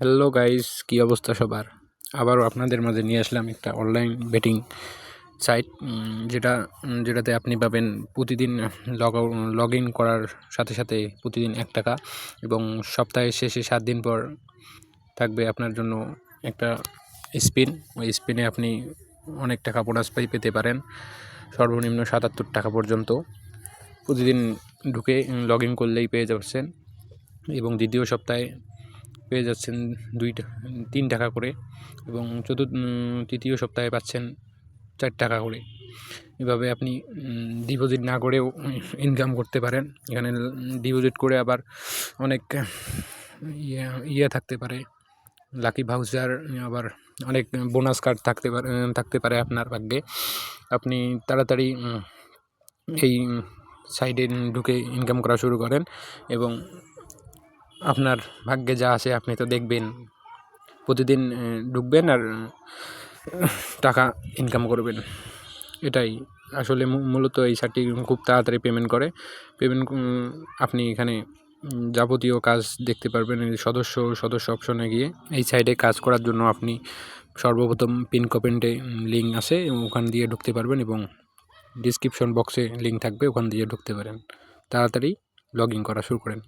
Hello guys, কি অবস্থা সবার? আবারও আপনাদের মাঝে নিয়ে আসলাম একটা অনলাইন বেটিং সাইট, যেটাতে আপনি পাবেন প্রতিদিন লগ ইন করার সাথে সাথে প্রতিদিন 1 টাকা, এবং সপ্তাহের শেষে 7 দিন পর থাকবে আপনার জন্য একটা স্পিন। ওই স্পিনে আপনি অনেক টাকা বোনাস পেতে পারেন, সর্বনিম্ন 77 টাকা পর্যন্ত। প্রতিদিন ঢুকে লগ ইন করলেই পেয়ে যাচ্ছেন, এবং দ্বিতীয় সপ্তাহে পেয়ে যাচ্ছেন 3 টাকা করে, এবং তৃতীয় সপ্তাহে পাচ্ছেন 4 টাকা করে। এভাবে আপনি ডিপোজিট না করেও ইনকাম করতে পারেন। এখানে ডিপোজিট করে আবার অনেক ইয়ে থাকতে পারে, লাকি ভাউচার, আবার অনেক বোনাস কার্ড থাকতে পারে আপনার ভাগ্যে। আপনি তাড়াতাড়ি এই সাইডে ঢুকে ইনকাম করা শুরু করেন, এবং আপনার ভাগ্যে যা আছে আপনি তো দেখবেন। প্রতিদিন ঢুকবেন আর টাকা ইনকাম করবেন। এটাই আসলে মূলত এই সাইটটি খুব তাড়াতাড়ি পেমেন্ট আপনি এখানে যাবতীয় কাজ দেখতে পারবেন। এই সদস্য অপশনে গিয়ে এই সাইটে কাজ করার জন্য আপনি সর্বপ্রথম পিন কমেন্টে লিঙ্ক আছে, ওখান দিয়ে ঢুকতে পারবেন, এবং ডিসক্রিপশন বক্সে লিঙ্ক থাকবে, ওখান দিয়ে ঢুকতে পারেন। তাড়াতাড়ি লগ ইন করা শুরু করেন।